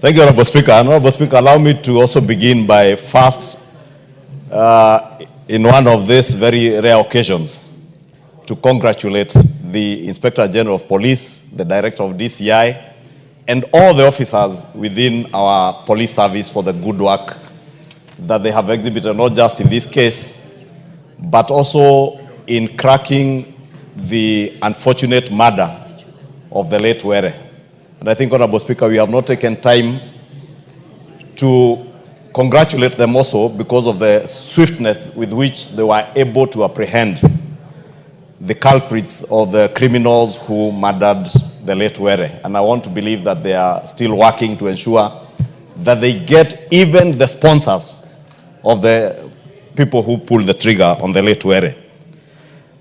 Thank you, Honorable Speaker. Honorable Speaker, allow me to also begin by first, in one of these very rare occasions, to congratulate the Inspector General of Police, the Director of DCI, and all the officers within our police service for the good work that they have exhibited, not just in this case, but also in cracking the unfortunate murder of the late Were. And I think, Honorable Speaker, we have not taken time to congratulate them also because of the swiftness with which they were able to apprehend the culprits or the criminals who murdered the late Were. And I want to believe that they are still working to ensure that they get even the sponsors of the people who pulled the trigger on the late Were.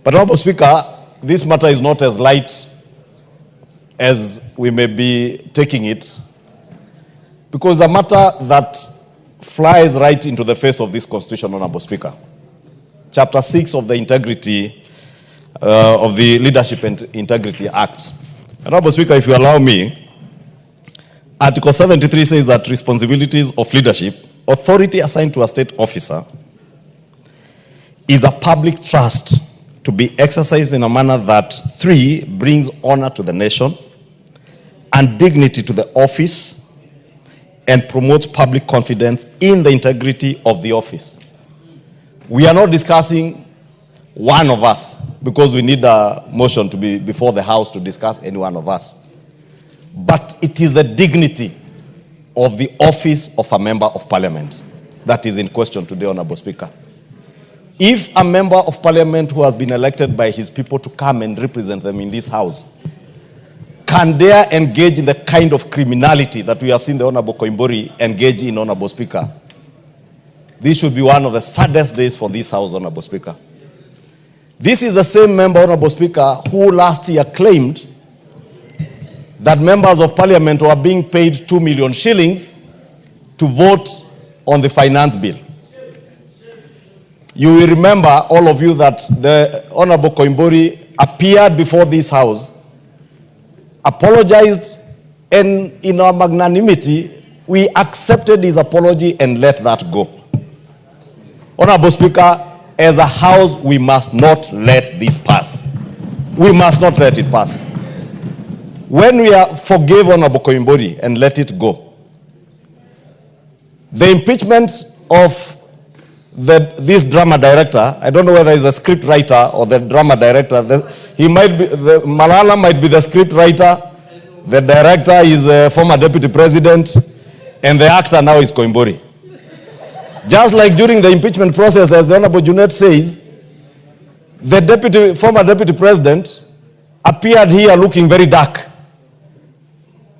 But, Honorable Speaker, this matter is not as light as we may be taking it, because a matter that flies right into the face of this Constitution, Honorable Speaker. Chapter 6 of the Integrity of the Leadership and Integrity Act. Honorable Speaker, if you allow me, Article 73 says that responsibilities of leadership, authority assigned to a state officer, is a public trust to be exercised in a manner that, 3, brings honor to the nation and dignity to the office and promotes public confidence in the integrity of the office. We are not discussing one of us because we need a motion to be before the House to discuss any one of us. But it is the dignity of the office of a member of parliament that is in question today, Honorable Speaker. If a member of parliament who has been elected by his people to come and represent them in this House can dare engage in the kind of criminality that we have seen the Honorable Koimburi engage in, Honorable Speaker, this should be one of the saddest days for this House, Honorable Speaker. This is the same member, Honorable Speaker, who last year claimed that members of parliament were being paid 2 million shillings to vote on the finance bill. You will remember, all of you, that the Honorable Koimburi appeared before this House, apologized, and in our magnanimity, we accepted his apology and let that go. Honorable Speaker, as a House, we must not let this pass. We must not let it pass. When we forgave Honorable Koimburi and let it go, the impeachment of this drama director, I don't know whether he's a script writer or the drama director. Malala might be the script writer, the director is a former deputy president, and the actor now is Koimburi. Just like during the impeachment process, as the Honorable Junet says, the former deputy president appeared here looking very dark.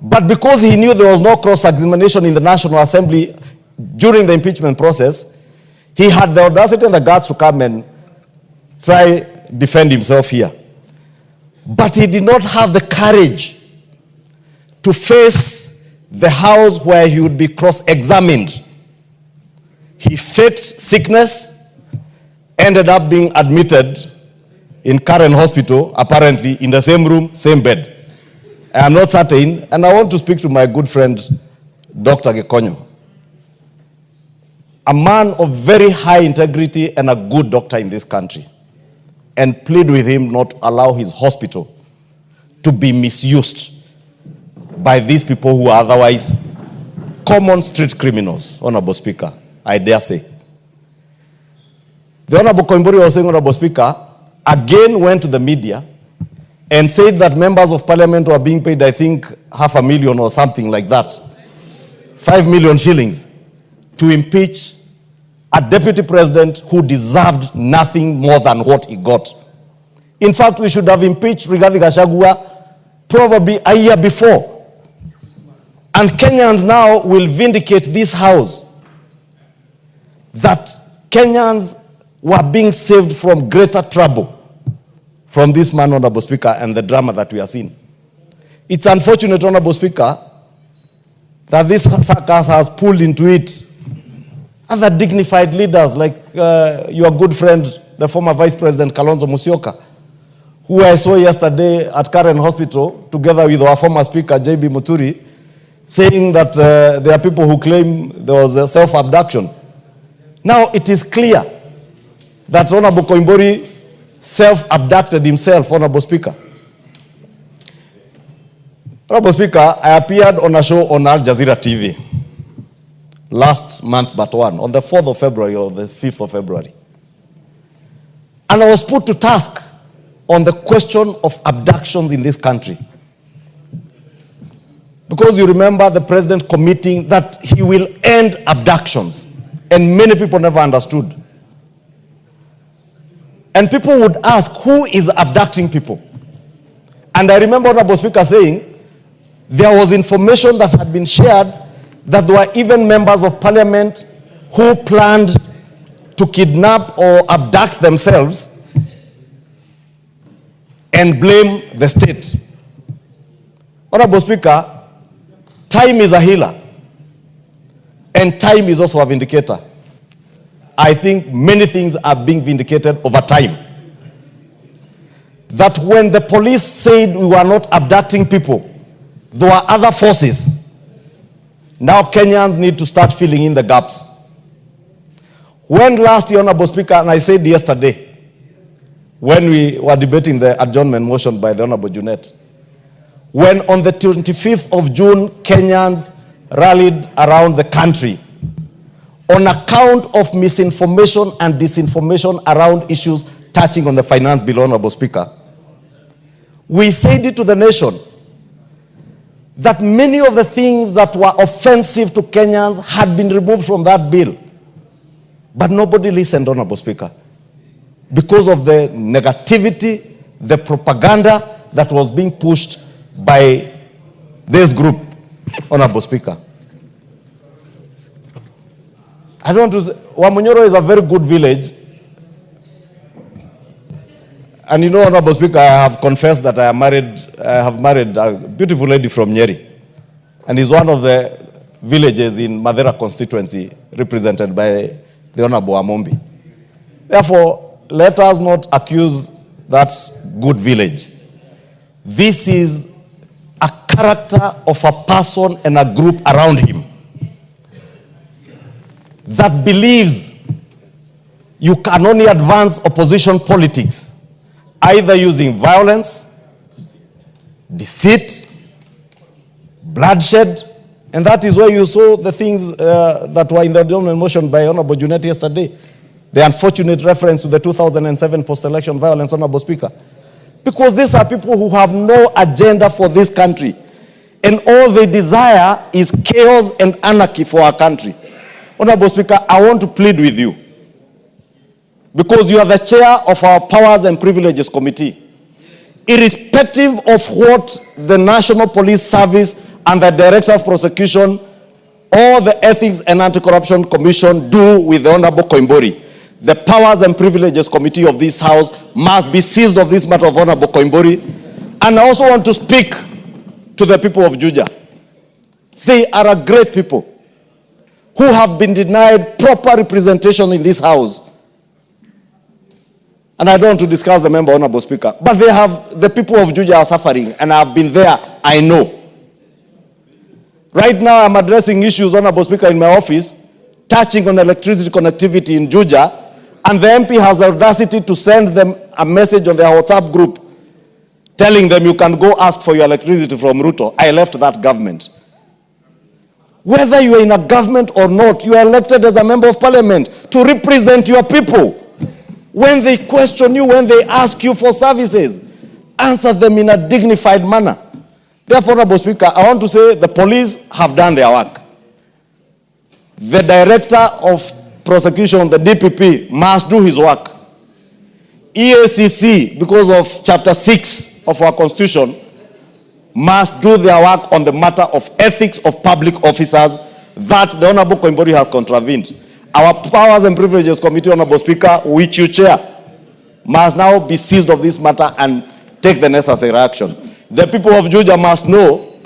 But because he knew there was no cross-examination in the National Assembly during the impeachment process, he had the audacity and the guts to come and try defend himself here. But he did not have the courage to face the House where he would be cross-examined. He faked sickness, ended up being admitted in Karen Hospital, apparently in the same room, same bed. I am not certain, and I want to speak to my good friend, Dr. Gekonyo, a man of very high integrity and a good doctor in this country, and plead with him not to allow his hospital to be misused by these people who are otherwise common street criminals, Honorable Speaker, I dare say. The Honorable Koimburi was saying, Honorable Speaker, again went to the media and said that members of parliament were being paid, I think, 500,000 or something like that, 5 million shillings, to impeach a deputy president who deserved nothing more than what he got. In fact, we should have impeached Gachagua probably a year before. And Kenyans now will vindicate this House that Kenyans were being saved from greater trouble from this man, Honorable Speaker, and the drama that we are seeing. It's unfortunate, Honorable Speaker, that this circus has pulled into it other dignified leaders like your good friend, the former Vice President Kalonzo Musyoka, who I saw yesterday at Karen Hospital, together with our former Speaker, J.B. Muturi, saying that there are people who claim there was a self-abduction. Now it is clear that Honorable Koimburi self-abducted himself, Honorable Speaker. Honorable Speaker, I appeared on a show on Al Jazeera TV last month but one, on the 4th of February or the 5th of February. And I was put to task on the question of abductions in this country. Because you remember the president committing that he will end abductions. And many people never understood. And people would ask, who is abducting people? And I remember Honorable Speaker saying, there was information that had been shared that there were even members of parliament who planned to kidnap or abduct themselves and blame the state. Honorable Speaker, time is a healer, and time is also a vindicator. I think many things are being vindicated over time. That when the police said we were not abducting people, there were other forces. Now Kenyans need to start filling in the gaps. When last year, Honorable Speaker, and I said yesterday, when we were debating the adjournment motion by the Honorable Junet, when on the 25th of June, Kenyans rallied around the country on account of misinformation and disinformation around issues touching on the finance bill, Honorable Speaker, we said it to the nation that many of the things that were offensive to Kenyans had been removed from that bill. But nobody listened, Honorable Speaker, because of the negativity, the propaganda that was being pushed by this group, Honorable Speaker. I don't want to say, Manyora is a very good village. And you know, Honorable Speaker, I have confessed that I have married a beautiful lady from Nyeri. And is one of the villages in Madera constituency represented by the Honorable Amombi. Therefore, let us not accuse that good village. This is a character of a person and a group around him that believes you can only advance opposition politics either using violence, deceit, bloodshed, and that is where you saw the things that were in the adjournment motion by Honorable Junet yesterday. The unfortunate reference to the 2007 post-election violence, Honorable Speaker. Because these are people who have no agenda for this country. And all they desire is chaos and anarchy for our country. Honorable Speaker, I want to plead with you, because you are the chair of our Powers and Privileges Committee. Irrespective of what the National Police Service and the Director of Prosecution or the Ethics and Anti-Corruption Commission do with the Honorable Koimburi, the Powers and Privileges Committee of this House must be seized of this matter of Honorable Koimburi. And I also want to speak to the people of Juja. They are a great people who have been denied proper representation in this House. And I don't want to discuss the member, Honorable Speaker, but the people of Juja are suffering, and I have been there, I know. Right now, I'm addressing issues, Honorable Speaker, in my office, touching on electricity connectivity in Juja, and the MP has the audacity to send them a message on their WhatsApp group, telling them you can go ask for your electricity from Ruto. I left that government. Whether you are in a government or not, you are elected as a member of parliament to represent your people. When they question you, when they ask you for services, answer them in a dignified manner. Therefore, Honorable Speaker, I want to say the police have done their work. The Director of Prosecution, the DPP, must do his work. EACC, because of Chapter 6 of our Constitution, must do their work on the matter of ethics of public officers that the Honorable Koimburi has contravened. Our Powers and Privileges Committee, Honorable Speaker, which you chair, must now be seized of this matter and take the necessary action. The people of Juja must know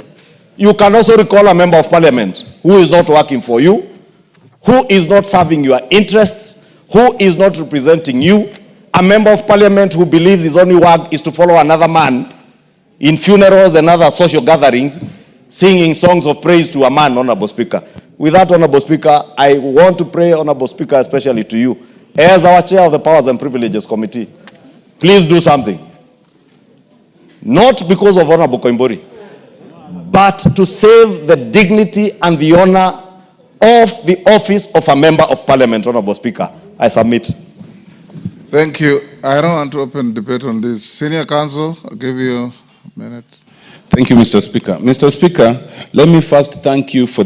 you can also recall a member of parliament who is not working for you, who is not serving your interests, who is not representing you, a member of parliament who believes his only work is to follow another man in funerals and other social gatherings, singing songs of praise to a man, Honorable Speaker. With that, Honorable Speaker, I want to pray, Honorable Speaker, especially to you, as our chair of the Powers and Privileges Committee, please do something. Not because of Honorable Koimburi, but to save the dignity and the honor of the office of a member of parliament, Honorable Speaker. I submit. Thank you. I don't want to open debate on this. Senior Counsel, I'll give you a minute. Thank you, Mr. Speaker. Mr. Speaker, let me first thank you for